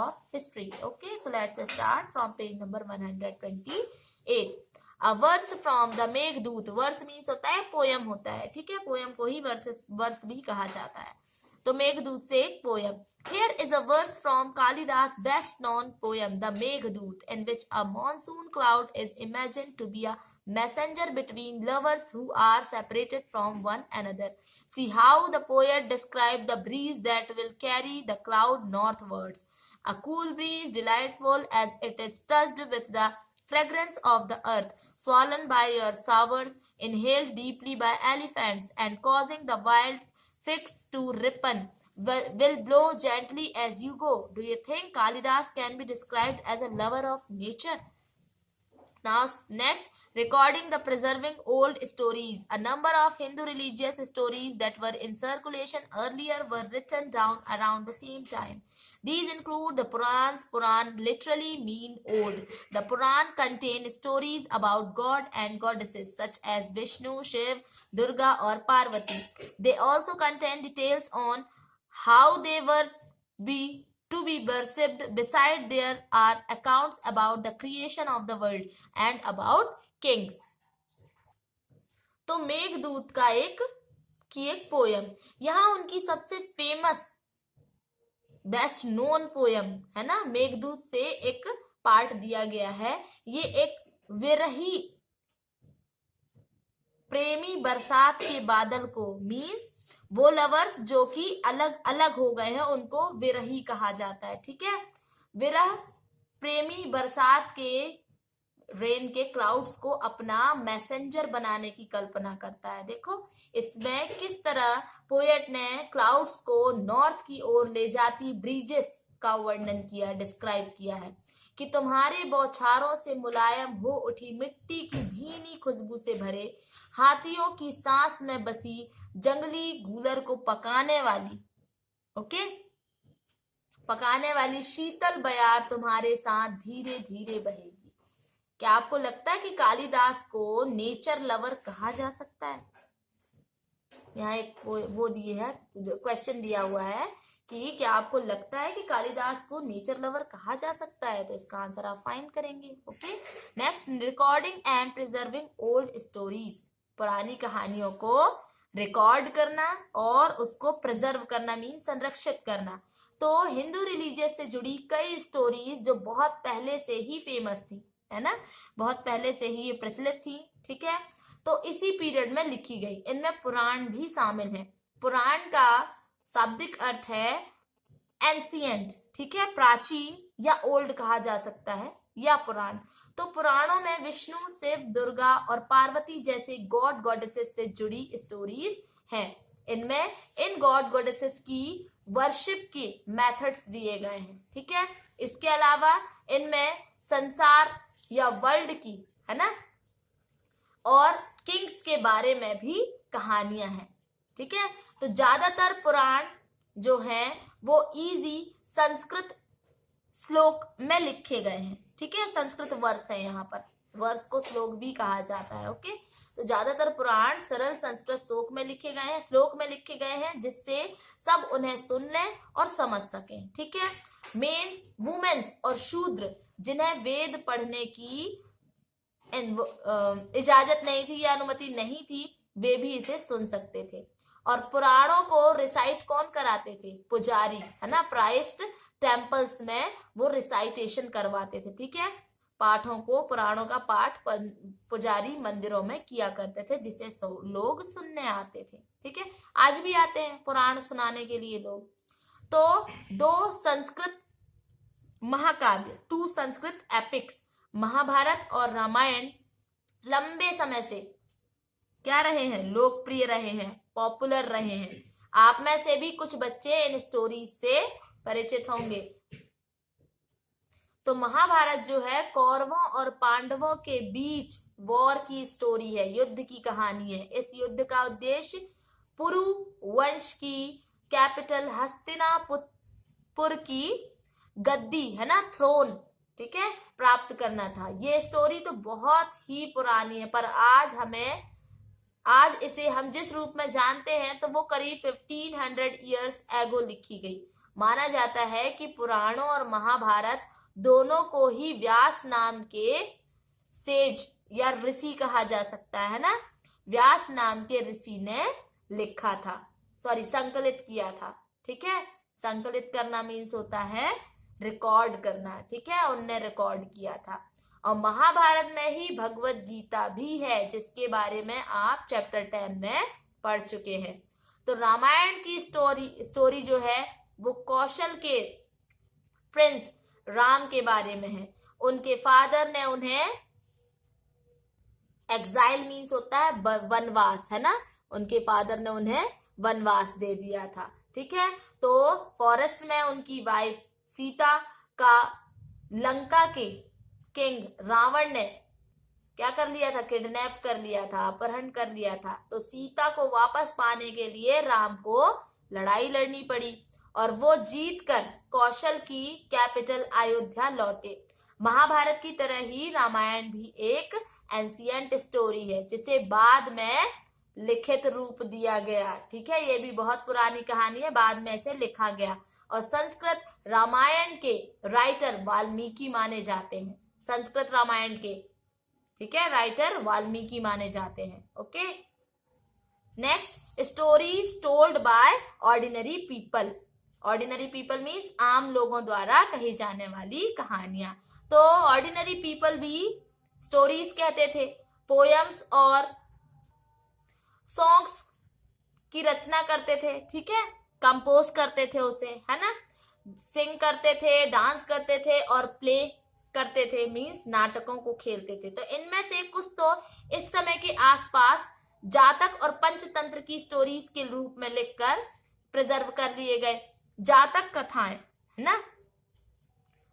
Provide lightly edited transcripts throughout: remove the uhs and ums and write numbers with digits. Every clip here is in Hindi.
of history. Okay, so let's start from page number 128. A verse from the Meghdoot. Verse means होता है पोयम होता है, ठीक है, पोयम को ही वर्स भी कहा जाता है। तो मेघदूत से एक poem. Here is a verse from Kalidas' best known poem, The Meghdoot, in which a monsoon cloud is imagined to be a messenger between lovers who are separated from one another. See how the poet described the breeze that will carry the cloud northwards. A cool breeze, delightful as it is touched with the fragrance of the earth, swollen by your showers, inhaled deeply by elephants, and causing the wild figs to ripen, will blow gently as you go. Do you think Kalidas can be described as a lover of nature? Now next, recording the preserving old stories. A number of Hindu religious stories that were in circulation earlier were written down around the same time. These include the Purans. Puran literally mean old. The Puran contain stories about God and goddesses such as Vishnu, Shiv, Durga or Parvati. They also contain details on how they were to be worshipped. Beside, there are accounts about the creation of the world and about kings. तो मेघदूत का एक पोयम, यहाँ उनकी सबसे फेमस बेस्ट नोन पोयम है ना, मेघदूत से एक पार्ट दिया गया है। ये एक विरही प्रेमी बरसात के बादल को, मीन्स वो लवर्स जो कि अलग अलग हो गए हैं उनको विरही कहा जाता है, ठीक है। विरह प्रेमी बरसात के रेन के क्लाउड्स को अपना मैसेंजर बनाने की कल्पना करता है। देखो इसमें किस तरह पोएट ने क्लाउड्स को नॉर्थ की ओर ले जाती ब्रीजेस का वर्णन किया, डिस्क्राइब किया है कि तुम्हारे बौछारों से मुलायम हो उठी मिट्टी की भीनी खुशबू से भरे हाथियों की सांस में बसी जंगली गूलर को पकाने वाली शीतल बयार तुम्हारे साथ धीरे धीरे बहेगी। क्या आपको लगता है कि कालिदास को नेचर लवर कहा जा सकता है? यहाँ एक वो दिए है, क्वेश्चन दिया हुआ है कि क्या आपको लगता है कि कालिदास को नेचर लवर कहा जा सकता है? तो इसका आंसर आप फाइंड करेंगे। Okay, next, recording and preserving old stories. पुरानी कहानियों को रिकॉर्ड करना और उसको प्रिजर्व करना मीन संरक्षित करना। तो हिंदू रिलीजियस से जुड़ी कई स्टोरीज जो बहुत पहले से ही फेमस थी, है ना, बहुत पहले से ही ये प्रचलित थी, ठीक है, तो इसी पीरियड में लिखी गई। इनमें पुराण भी शामिल है। पुराण का शाब्दिक अर्थ है एंशिएंट, ठीक है, प्राचीन या ओल्ड कहा जा सकता है, या पुराण। तो पुराणों में विष्णु, शिव, दुर्गा और पार्वती जैसे गॉड गॉडेसेस से जुड़ी स्टोरीज हैं। इनमें इन गॉड गॉडेसेस की वर्शिप के मेथड्स दिए गए हैं, ठीक है। इसके अलावा इनमें संसार या वर्ल्ड की, है ना, और किंग्स के बारे में भी कहानियां हैं, ठीक है। तो ज्यादातर पुराण जो हैं वो इजी संस्कृत श्लोक में लिखे गए हैं, ठीक है, संस्कृत वर्ष है, यहाँ पर वर्ष को श्लोक भी कहा जाता है। ओके, तो ज्यादातर पुराण सरल संस्कृत श्लोक में लिखे गए हैं जिससे सब उन्हें सुन लें और समझ सकें, ठीक है। मेन वुमेन्स और शूद्र जिन्हें वेद पढ़ने की इजाजत नहीं थी या अनुमति नहीं थी, वे भी इसे सुन सकते थे। और पुराणों को रिसाइट कौन कराते थे? पुजारी, है ना, प्राइस्ट टेम्पल्स में वो रिसाइटेशन करवाते थे, ठीक है। पाठों को, पुराणों का पाठ पुजारी मंदिरों में किया करते थे जिसे लोग सुनने आते थे, ठीक है। आज भी आते हैं पुराण सुनाने के लिए लोग। तो दो संस्कृत महाकाव्य, 2 संस्कृत एपिक्स, महाभारत और रामायण लंबे समय से क्या रहे हैं? लोकप्रिय रहे हैं, पॉपुलर रहे हैं। आप में से भी कुछ बच्चे इन स्टोरीज से परिचित होंगे। तो महाभारत जो है कौरवों और पांडवों के बीच वॉर की स्टोरी है, युद्ध की कहानी है। इस युद्ध का उद्देश्य पुरु वंश की कैपिटल हस्तिनापुर की गद्दी, है ना, थ्रोन, ठीक है, प्राप्त करना था। ये स्टोरी तो बहुत ही पुरानी है, पर आज इसे हम जिस रूप में जानते हैं तो वो करीब 1500 ईयर्स एगो लिखी गई। माना जाता है कि पुराणों और महाभारत दोनों को ही व्यास नाम के सेज या ऋषि कहा जा सकता है ना। व्यास नाम के ऋषि ने लिखा था, सॉरी संकलित किया था। ठीक है, संकलित करना मीन्स होता है रिकॉर्ड करना। ठीक है, उनने रिकॉर्ड किया था। और महाभारत में ही भगवत गीता भी है, जिसके बारे में आप चैप्टर 10 में पढ़ चुके हैं। तो रामायण की स्टोरी जो है वो कौशल के प्रिंस राम के बारे में है। उनके फादर ने उन्हें, एग्जाइल मीन्स होता है वनवास, है ना, उनके फादर ने उन्हें वनवास दे दिया था। ठीक है, तो फॉरेस्ट में उनकी वाइफ सीता का लंका के किंग रावण ने क्या कर लिया था, किडनैप कर लिया था, अपहरण कर लिया था। तो सीता को वापस पाने के लिए राम को लड़ाई लड़नी पड़ी और वो जीतकर कौशल की कैपिटल अयोध्या लौटे। महाभारत की तरह ही रामायण भी एक एंशिएंट स्टोरी है, जिसे बाद में लिखित रूप दिया गया। ठीक है, ये भी बहुत पुरानी कहानी है, बाद में इसे लिखा गया। और संस्कृत रामायण के राइटर वाल्मीकि माने जाते हैं। संस्कृत रामायण के, ठीक है, राइटर वाल्मीकि माने जाते हैं। Okay, next, stories told by ordinary people. Ordinary people means आम लोगों द्वारा कही जाने वाली कहानियां। तो ऑर्डिनरी पीपल भी स्टोरीज कहते थे। पोयम्स और सॉन्ग्स की रचना करते थे। ठीक है, कंपोज करते थे उसे, है ना, सिंग करते थे, डांस करते थे और प्ले करते थे, मीन्स नाटकों को खेलते थे। तो इनमें से कुछ तो इस समय के आसपास जातक और पंचतंत्र की स्टोरीज के रूप में लिखकर प्रिजर्व कर लिए गए। जातक कथाएं, है ना,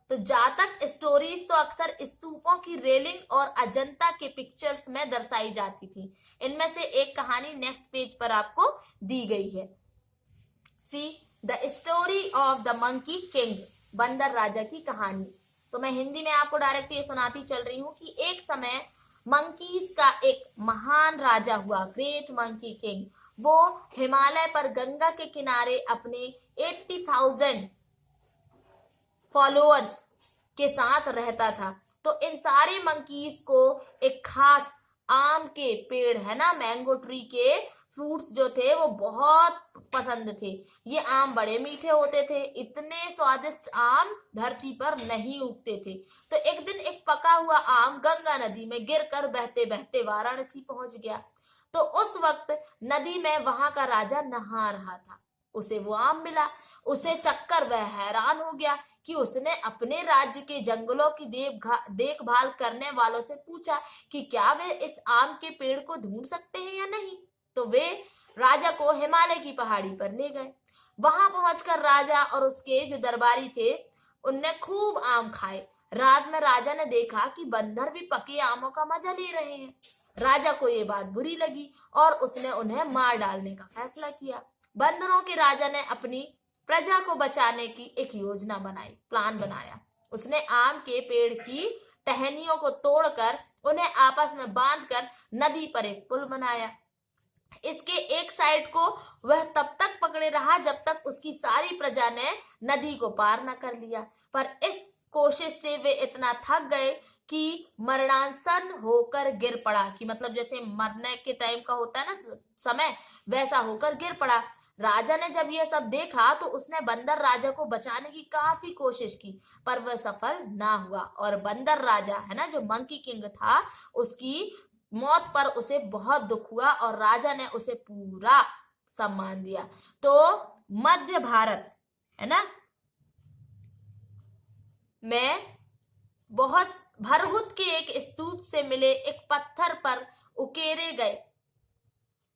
तो जातक स्टोरीज तो अक्सर स्तूपों की रेलिंग और अजंता के पिक्चर्स में दर्शाई जाती थी। इनमें से एक कहानी नेक्स्ट पेज पर आपको दी गई है। See the story of the monkey king, बंदर राजा की कहानी। तो मैं हिंदी में आपको डायरेक्ट ये सुनाती चल रही हूँ कि एक समय मंकीज का एक महान राजा हुआ, ग्रेट मंकी किंग। वो हिमालय पर गंगा के किनारे अपने 80,000 फॉलोअर्स के साथ रहता था। तो इन सारे मंकीज को एक खास आम के पेड़, है ना, मैंगो ट्री के फ्रूट्स जो थे वो बहुत पसंद थे। ये आम बड़े मीठे होते थे, इतने स्वादिष्ट आम धरती पर नहीं उगते थे। तो एक दिन एक पका हुआ आम गंगा नदी में गिरकर बहते बहते वाराणसी पहुंच गया। तो उस वक्त नदी में वहां का राजा नहा रहा था, उसे वो आम मिला। उसे चक्कर वह हैरान हो गया कि उसने अपने राज्य के जंगलों की देखभाल करने वालों से पूछा कि क्या वे इस आम के पेड़ को ढूंढ सकते हैं या नहीं। तो वे राजा को हिमालय की पहाड़ी पर ले गए। वहां पहुंचकर राजा और उसके जो दरबारी थे उनने खूब आम खाए। रात में राजा ने देखा कि बंदर भी पके आमों का मजा ले रहे हैं। राजा को ये बात बुरी लगी और उसने उन्हें मार डालने का फैसला किया। बंदरों के राजा ने अपनी प्रजा को बचाने की एक योजना बनाई, प्लान बनाया। उसने आम के पेड़ की टहनियों को तोड़कर उन्हें आपस में बांधकर नदी पर एक पुल बनाया। इसके एक साइड को वह तब तक पकड़े रहा जब तक उसकी सारी प्रजा ने नदी को पार न कर लिया। पर इस कोशिश से वे इतना थक गए कि मरणासन होकर गिर पड़ा, कि मतलब जैसे मरने के टाइम का होता है ना समय, वैसा होकर गिर पड़ा। राजा ने जब यह सब देखा तो उसने बंदर राजा को बचाने की काफी कोशिश की, पर वह सफल ना हुआ। और बंदर राजा, है ना, जो मंकी किंग था, उसकी मौत पर उसे बहुत दुख हुआ और राजा ने उसे पूरा सम्मान दिया। तो मध्य भारत, है ना, में बहुत भरहुत के एक स्तूप से मिले एक पत्थर पर उकेरे गए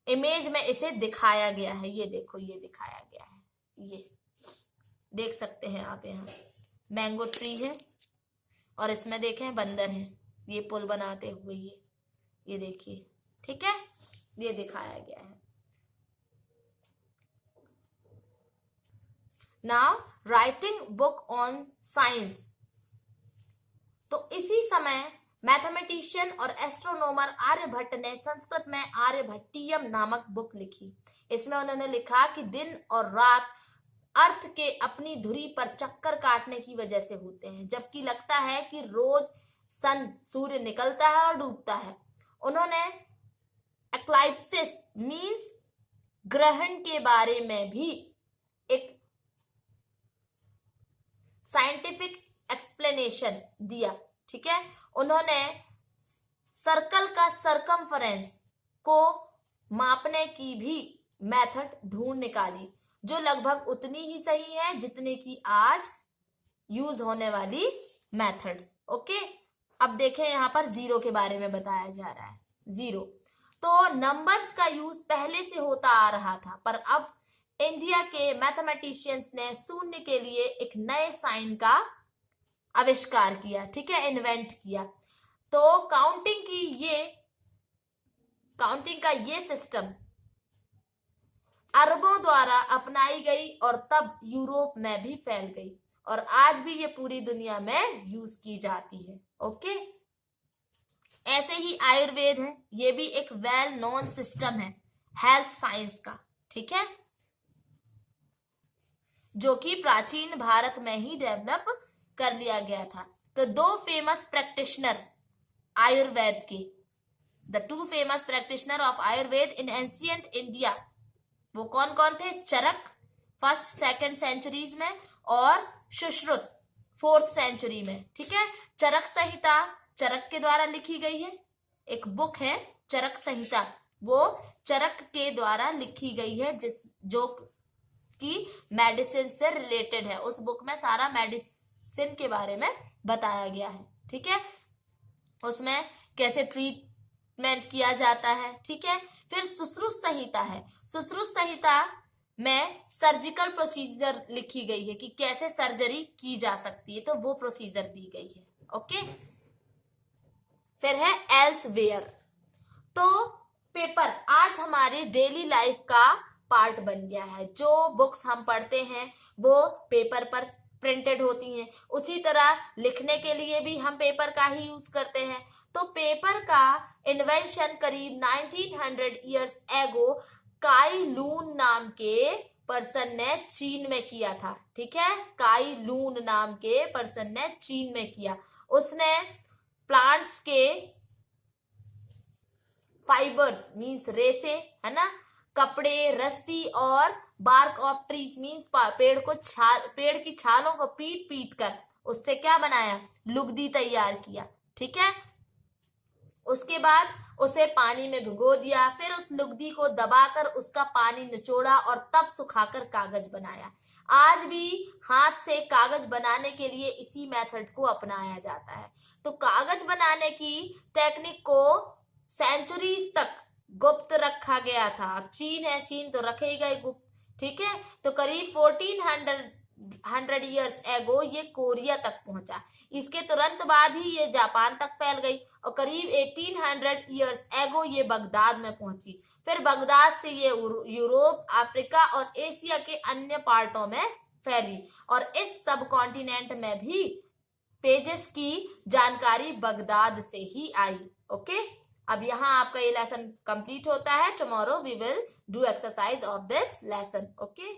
इमेज में इसे दिखाया गया है। ये देखो, ये दिखाया गया है, ये देख सकते हैं आप। यहाँ मैंगो ट्री है और इसमें देखें बंदर है, ये पुल बनाते हुए, ये देखिए, ठीक है, ये दिखाया गया है। Now writing book on science. तो इसी समय मैथमेटिशियन और एस्ट्रोनॉमर आर्यभट्ट ने संस्कृत में आर्यभट्टियम नामक बुक लिखी। इसमें उन्होंने लिखा कि दिन और रात अर्थ के अपनी धुरी पर चक्कर काटने की वजह से होते हैं, जबकि लगता है कि रोज सूर्य निकलता है और डूबता है। उन्होंने एक्लाइप्सिस मींस ग्रहण के बारे में भी एक साइंटिफिक एक्सप्लेनेशन दिया। ठीक है, उन्होंने सर्कल का सरकमफरेंस को मापने की भी मेथड ढूंढ निकाली, जो लगभग उतनी ही सही है जितने की आज यूज होने वाली मेथड्स। ओके, अब देखें यहां पर जीरो के बारे में बताया जा रहा है। जीरो तो नंबर्स का यूज पहले से होता आ रहा था, पर अब इंडिया के मैथमेटिशियंस ने शून्य के लिए एक नए साइन का आविष्कार किया। ठीक है, इन्वेंट किया। तो काउंटिंग का ये सिस्टम अरबों द्वारा अपनाई गई और तब यूरोप में भी फैल गई, और आज भी ये पूरी दुनिया में यूज की जाती है। ओके, ऐसे ही आयुर्वेद है, ये भी एक वेल नोन सिस्टम है हेल्थ साइंस का। ठीक है, जो कि प्राचीन भारत में ही डेवलप कर लिया गया था। तो दो फेमस प्रैक्टिशनर आयुर्वेद के, the two famous practitioner of Ayurveda in ancient India, वो कौन कौन थे? चरक 1st 2nd सेंचुरीज में और सुश्रुत 4th सेंचुरी में। ठीक है, चरक संहिता चरक के द्वारा लिखी गई है, एक बुक है चरक संहिता, वो चरक के द्वारा लिखी गई है, जो कि मेडिसिन से रिलेटेड है। उस बुक में सारा मेडिसिन के बारे में बताया गया है। ठीक है, उसमें कैसे ट्रीटमेंट किया जाता है। ठीक है, फिर सुश्रुत संहिता है। सुश्रुत संहिता में सर्जिकल प्रोसीजर लिखी गई है कि कैसे सर्जरी की जा सकती है, तो वो प्रोसीजर दी गई है। ओके, फिर है एल्सवेयर। तो पेपर आज हमारी डेली लाइफ का पार्ट बन गया है। जो बुक्स हम पढ़ते हैं वो पेपर पर प्रिंटेड होती हैं, उसी तरह लिखने के लिए भी हम पेपर का ही यूज करते हैं। तो पेपर का इन्वेंशन करीब 1900 इयर्स एगो काई लून नाम के पर्सन ने चीन में किया था। ठीक है, काई लून नाम के पर्सन ने चीन में किया। उसने प्लांट्स के फाइबर्स मींस रेसे, है ना, कपड़े, रस्सी और बार्क ऑफ ट्रीज मींस पेड़ की छालों को पीट पीट कर उससे क्या बनाया? लुगदी तैयार किया। ठीक है, उसके बाद उसे पानी में भिगो दिया, फिर उस लुगदी को दबाकर उसका पानी निचोड़ा और तब सुखाकर कागज बनाया। आज भी हाथ से कागज बनाने के लिए इसी मेथड को अपनाया जाता है। तो कागज बनाने की टेक्निक को सेंचुरीज तक गुप्त रखा गया था। अब चीन है, चीन तो रखेगा ही गुप्त। ठीक है, तो करीब 1400 इयर्स एगो ये कोरिया तक पहुंचा। इसके तुरंत बाद ही ये जापान तक फैल गई और करीब 1800 इयर्स एगो ये बगदाद में पहुंची। फिर बगदाद से ये यूरोप, अफ्रीका और एशिया के अन्य पार्टों में फैली, और इस सब कॉन्टिनेंट में भी पेजेस की जानकारी बगदाद से ही आई। ओके, अब यहाँ आपका ये लेसन कंप्लीट होता है। Tomorrow we will do exercise of this lesson. Okay.